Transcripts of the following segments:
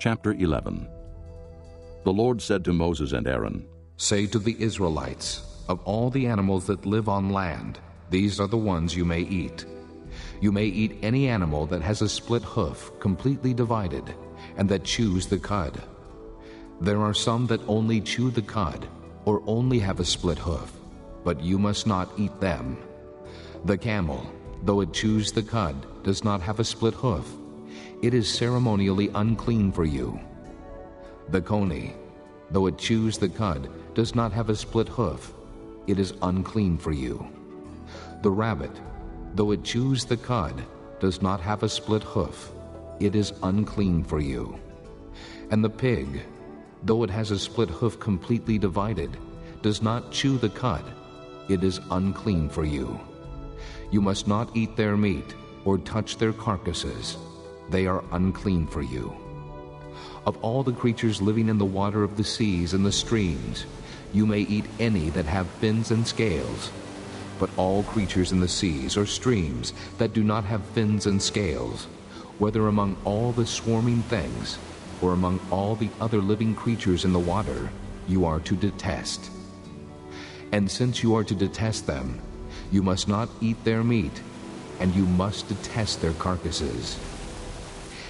Chapter 11. The Lord said to Moses and Aaron, Say to the Israelites, of all the animals that live on land, these are the ones you may eat. You may eat any animal that has a split hoof, completely divided, and that chews the cud. There are some that only chew the cud, or only have a split hoof, but you must not eat them. The camel, though it chews the cud, does not have a split hoof. It is ceremonially unclean for you. The coney, though it chews the cud, does not have a split hoof. It is unclean for you. The rabbit, though it chews the cud, does not have a split hoof. It is unclean for you. And the pig, though it has a split hoof completely divided, does not chew the cud. It is unclean for you. You must not eat their meat or touch their carcasses. They are unclean for you. Of all the creatures living in the water of the seas and the streams, you may eat any that have fins and scales. But all creatures in the seas or streams that do not have fins and scales, whether among all the swarming things or among all the other living creatures in the water, you are to detest. And since you are to detest them, you must not eat their meat, and you must detest their carcasses.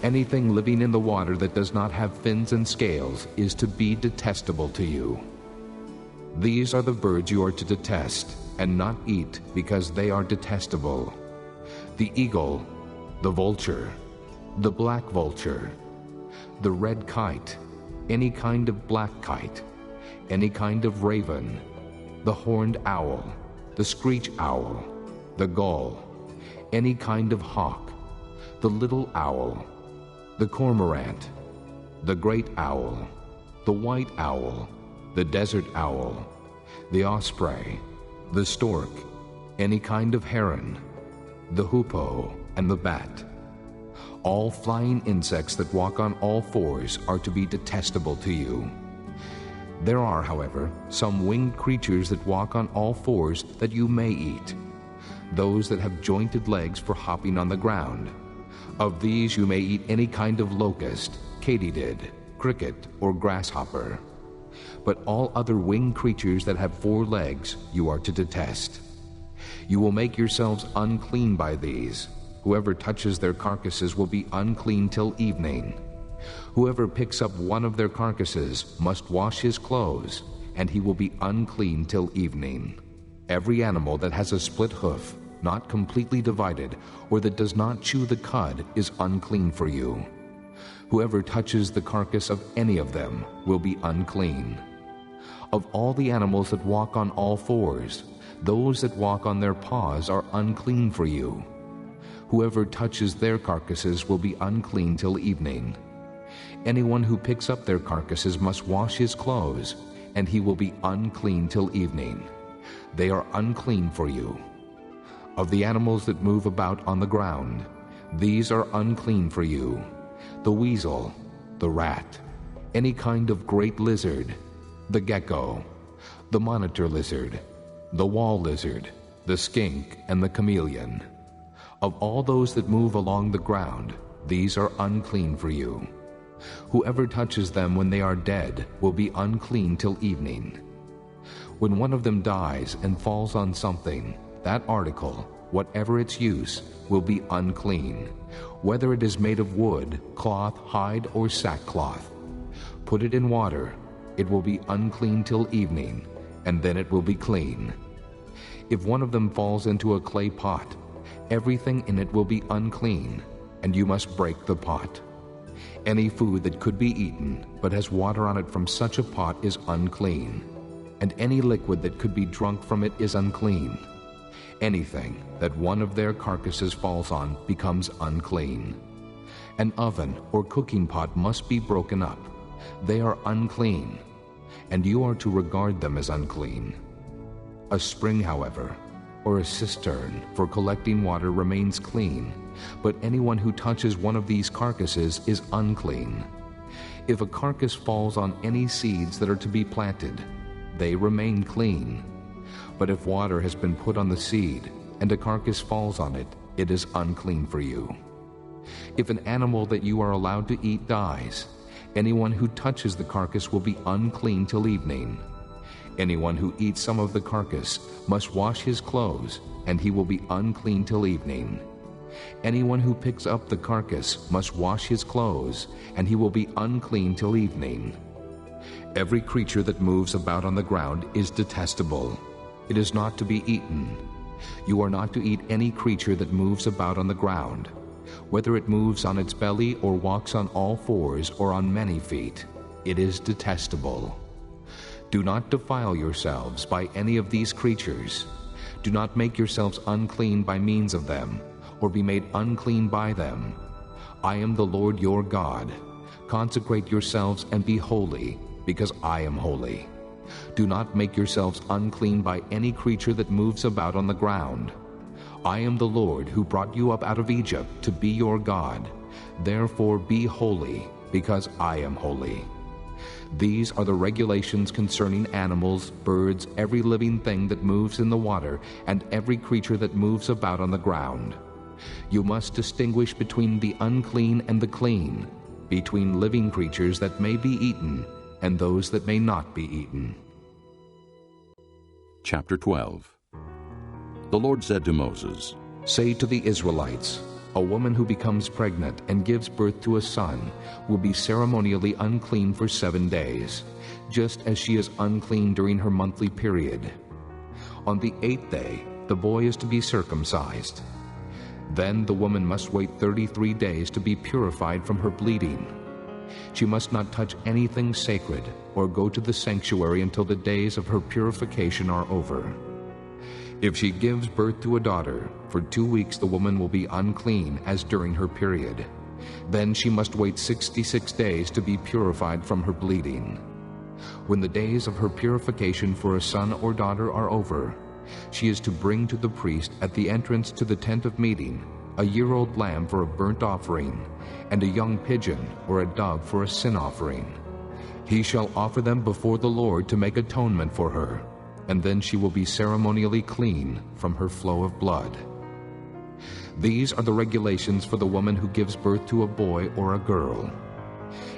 Anything living in the water that does not have fins and scales is to be detestable to you. These are the birds you are to detest and not eat, because they are detestable: the eagle, the vulture, the black vulture, the red kite, any kind of black kite, any kind of raven, the horned owl, the screech owl, the gull, any kind of hawk, the little owl, the cormorant, the great owl, the white owl, the desert owl, the osprey, the stork, any kind of heron, the hoopoe, and the bat. All flying insects that walk on all fours are to be detestable to you. There are, however, some winged creatures that walk on all fours that you may eat, those that have jointed legs for hopping on the ground. Of these you may eat any kind of locust, katydid, cricket, or grasshopper. But all other winged creatures that have 4 legs you are to detest. You will make yourselves unclean by these. Whoever touches their carcasses will be unclean till evening. Whoever picks up one of their carcasses must wash his clothes, and he will be unclean till evening. Every animal that has a split hoof, not completely divided, or that does not chew the cud, is unclean for you. Whoever touches the carcass of any of them will be unclean. Of all the animals that walk on all fours, those that walk on their paws are unclean for you. Whoever touches their carcasses will be unclean till evening. Anyone who picks up their carcasses must wash his clothes, and he will be unclean till evening. They are unclean for you. Of the animals that move about on the ground, these are unclean for you: the weasel, the rat, any kind of great lizard, the gecko, the monitor lizard, the wall lizard, the skink, and the chameleon. Of all those that move along the ground, these are unclean for you. Whoever touches them when they are dead will be unclean till evening. When one of them dies and falls on something, that article, whatever its use, will be unclean, whether it is made of wood, cloth, hide, or sackcloth. Put it in water, it will be unclean till evening, and then it will be clean. If one of them falls into a clay pot, everything in it will be unclean, and you must break the pot. Any food that could be eaten, but has water on it from such a pot, is unclean, and any liquid that could be drunk from it is unclean. Anything that one of their carcasses falls on becomes unclean. An oven or cooking pot must be broken up. They are unclean, and you are to regard them as unclean. A spring, however, or a cistern for collecting water remains clean, but anyone who touches one of these carcasses is unclean. If a carcass falls on any seeds that are to be planted, they remain clean. But if water has been put on the seed, and a carcass falls on it, it is unclean for you. If an animal that you are allowed to eat dies, Anyone who touches the carcass will be unclean till evening. Anyone who eats some of the carcass must wash his clothes, and he will be unclean till evening. Anyone who picks up the carcass must wash his clothes, and he will be unclean till evening. Every creature that moves about on the ground is detestable. It is not to be eaten. You are not to eat any creature that moves about on the ground, whether it moves on its belly or walks on all fours or on many feet. It is detestable. Do not defile yourselves by any of these creatures. Do not make yourselves unclean by means of them, or be made unclean by them. I am the Lord your God. Consecrate yourselves and be holy, because I am holy. Do not make yourselves unclean by any creature that moves about on the ground. I am the Lord who brought you up out of Egypt to be your God. Therefore be holy, because I am holy. These are the regulations concerning animals, birds, every living thing that moves in the water, and every creature that moves about on the ground. You must distinguish between the unclean and the clean, between living creatures that may be eaten and those that may not be eaten. Chapter 12. The Lord said to Moses, Say to the Israelites, a woman who becomes pregnant and gives birth to a son will be ceremonially unclean for 7 days, just as she is unclean during her monthly period. On the 8th day, the boy is to be circumcised. Then the woman must wait 33 days to be purified from her bleeding. She must not touch anything sacred or go to the sanctuary until the days of her purification are over. If she gives birth to a daughter, for 2 weeks the woman will be unclean as during her period. Then she must wait 66 days to be purified from her bleeding. When the days of her purification for a son or daughter are over, she is to bring to the priest at the entrance to the tent of meeting a year-old lamb for a burnt offering, and a young pigeon or a dove for a sin offering. He shall offer them before the Lord to make atonement for her, and then she will be ceremonially clean from her flow of blood. These are the regulations for the woman who gives birth to a boy or a girl.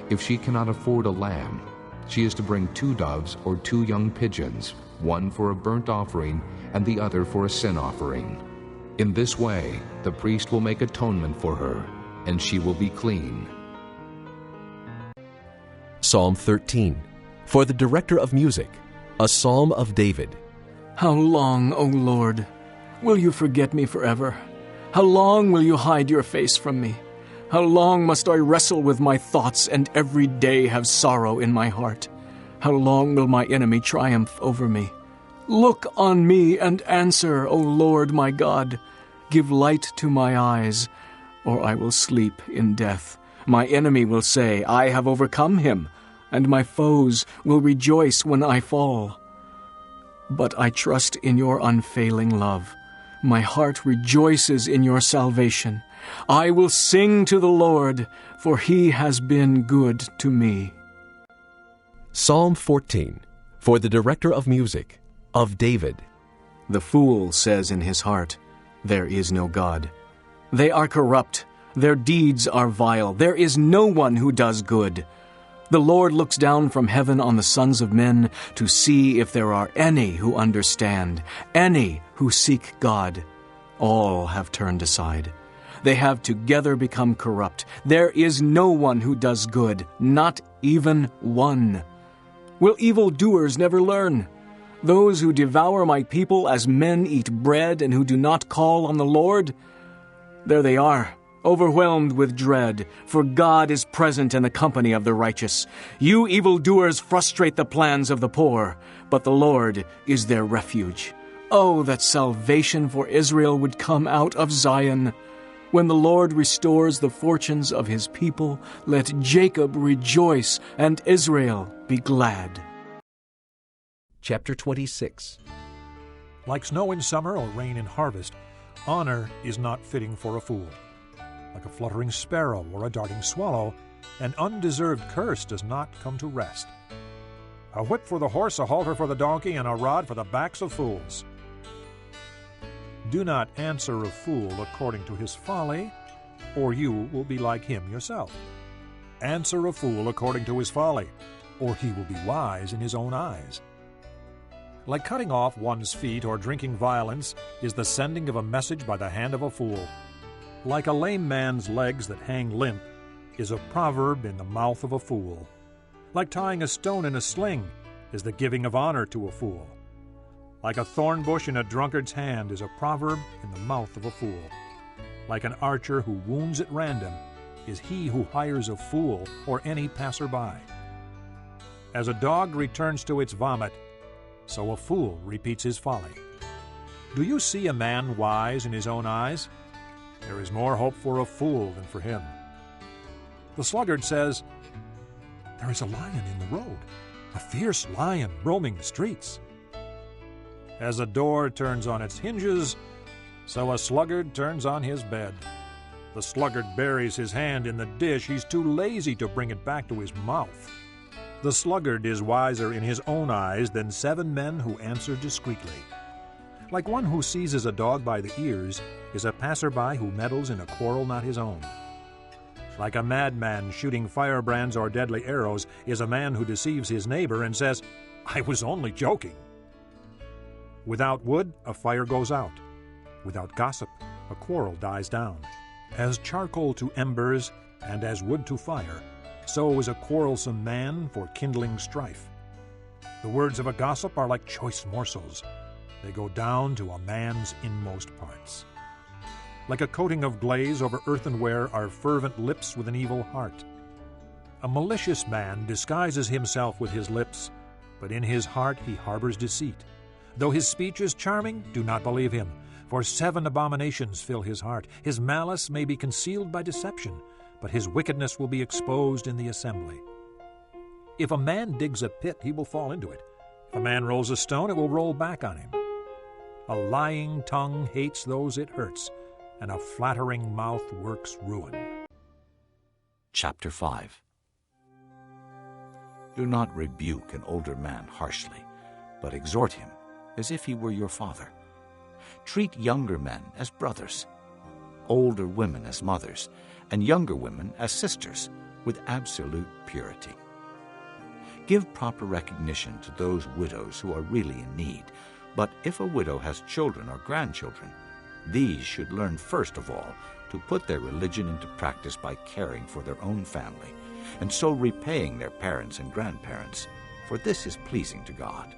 If she cannot afford a lamb, she is to bring 2 doves or 2 young pigeons, one for a burnt offering and the other for a sin offering. In this way, the priest will make atonement for her, and she will be clean. Psalm 13. For the director of music, a psalm of David. How long, O Lord, will you forget me forever? How long will you hide your face from me? How long must I wrestle with my thoughts and every day have sorrow in my heart? How long will my enemy triumph over me? Look on me and answer, O Lord my God. Give light to my eyes, or I will sleep in death. My enemy will say, I have overcome him, and my foes will rejoice when I fall. But I trust in your unfailing love. My heart rejoices in your salvation. I will sing to the Lord, for he has been good to me. Psalm 14. For the director of music, of David. The fool says in his heart, there is no God. They are corrupt. Their deeds are vile. There is no one who does good. The Lord looks down from heaven on the sons of men to see if there are any who understand, any who seek God. All have turned aside. They have together become corrupt. There is no one who does good, not even one. Will evildoers never learn? Those who devour my people as men eat bread and who do not call on the Lord? There they are, overwhelmed with dread, for God is present in the company of the righteous. You evildoers frustrate the plans of the poor, but the Lord is their refuge. Oh, that salvation for Israel would come out of Zion. When the Lord restores the fortunes of his people, let Jacob rejoice and Israel be glad. Chapter 26. Like snow in summer or rain in harvest, honor is not fitting for a fool. Like a fluttering sparrow or a darting swallow, an undeserved curse does not come to rest. A whip for the horse, a halter for the donkey, and a rod for the backs of fools. Do not answer a fool according to his folly, or you will be like him yourself. Answer a fool according to his folly, or he will be wise in his own eyes. Like cutting off one's feet or drinking violence is the sending of a message by the hand of a fool. Like a lame man's legs that hang limp is a proverb in the mouth of a fool. Like tying a stone in a sling is the giving of honor to a fool. Like a thorn bush in a drunkard's hand is a proverb in the mouth of a fool. Like an archer who wounds at random is he who hires a fool or any passerby. As a dog returns to its vomit, so a fool repeats his folly. Do you see a man wise in his own eyes? There is more hope for a fool than for him. The sluggard says, "There is a lion in the road, a fierce lion roaming the streets." As a door turns on its hinges, so a sluggard turns on his bed. The sluggard buries his hand in the dish. He's too lazy to bring it back to his mouth. The sluggard is wiser in his own eyes than 7 men who answer discreetly. Like one who seizes a dog by the ears is a passerby who meddles in a quarrel not his own. Like a madman shooting firebrands or deadly arrows is a man who deceives his neighbor and says, "I was only joking." Without wood, a fire goes out. Without gossip, a quarrel dies down. As charcoal to embers and as wood to fire, so is a quarrelsome man for kindling strife. The words of a gossip are like choice morsels. They go down to a man's inmost parts. Like a coating of glaze over earthenware are fervent lips with an evil heart. A malicious man disguises himself with his lips, but in his heart he harbors deceit. Though his speech is charming, do not believe him, for 7 abominations fill his heart. His malice may be concealed by deception, but his wickedness will be exposed in the assembly. If a man digs a pit, he will fall into it. If a man rolls a stone, it will roll back on him. A lying tongue hates those it hurts, and a flattering mouth works ruin. Chapter 5. Do not rebuke an older man harshly, but exhort him as if he were your father. Treat younger men as brothers, older women as mothers, and younger women as sisters, with absolute purity. Give proper recognition to those widows who are really in need, but if a widow has children or grandchildren, these should learn first of all to put their religion into practice by caring for their own family, and so repaying their parents and grandparents, for this is pleasing to God.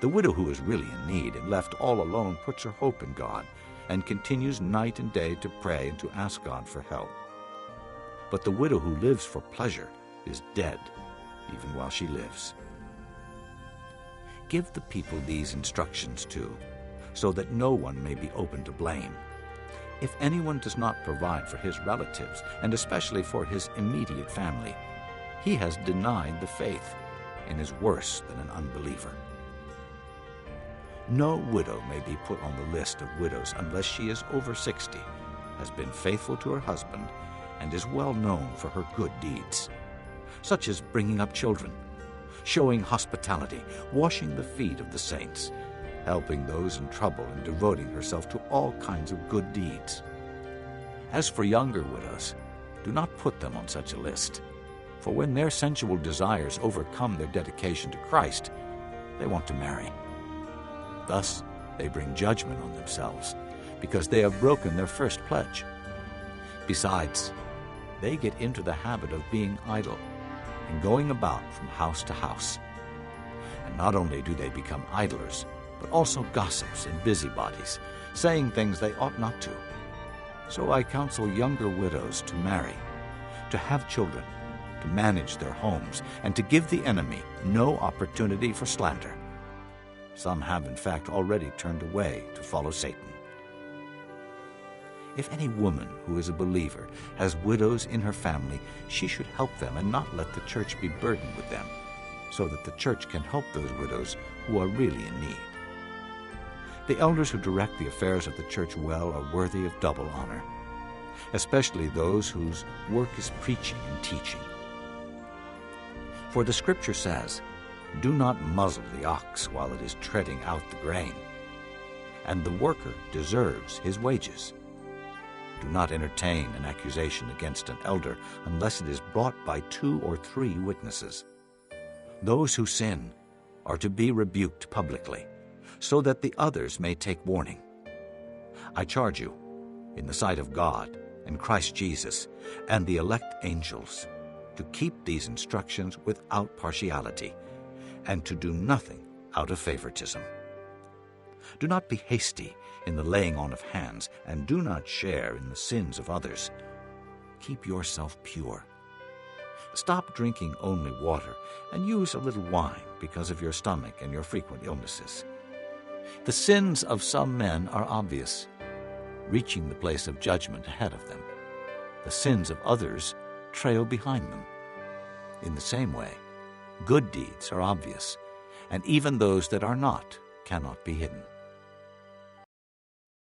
The widow who is really in need and left all alone puts her hope in God and continues night and day to pray and to ask God for help. But the widow who lives for pleasure is dead, even while she lives. Give the people these instructions too, so that no one may be open to blame. If anyone does not provide for his relatives, and especially for his immediate family, he has denied the faith and is worse than an unbeliever. No widow may be put on the list of widows unless she is over 60, has been faithful to her husband, and is well known for her good deeds, such as bringing up children, showing hospitality, washing the feet of the saints, helping those in trouble, and devoting herself to all kinds of good deeds. As for younger widows, do not put them on such a list, for when their sensual desires overcome their dedication to Christ, they want to marry. Thus, they bring judgment on themselves, because they have broken their first pledge. Besides, they get into the habit of being idle and going about from house to house. And not only do they become idlers, but also gossips and busybodies, saying things they ought not to. So I counsel younger widows to marry, to have children, to manage their homes, and to give the enemy no opportunity for slander. Some have, in fact, already turned away to follow Satan. If any woman who is a believer has widows in her family, she should help them and not let the church be burdened with them, so that the church can help those widows who are really in need. The elders who direct the affairs of the church well are worthy of double honor, especially those whose work is preaching and teaching. For the Scripture says, "Do not muzzle the ox while it is treading out the grain," and the worker deserves his wages. Do not entertain an accusation against an elder unless it is brought by 2 or 3 witnesses. Those who sin are to be rebuked publicly, so that the others may take warning. I charge you, in the sight of God and Christ Jesus and the elect angels, to keep these instructions without partiality, and to do nothing out of favoritism. Do not be hasty in the laying on of hands, and do not share in the sins of others. Keep yourself pure. Stop drinking only water, and use a little wine because of your stomach and your frequent illnesses. The sins of some men are obvious, reaching the place of judgment ahead of them. The sins of others trail behind them. In the same way, good deeds are obvious, and even those that are not cannot be hidden.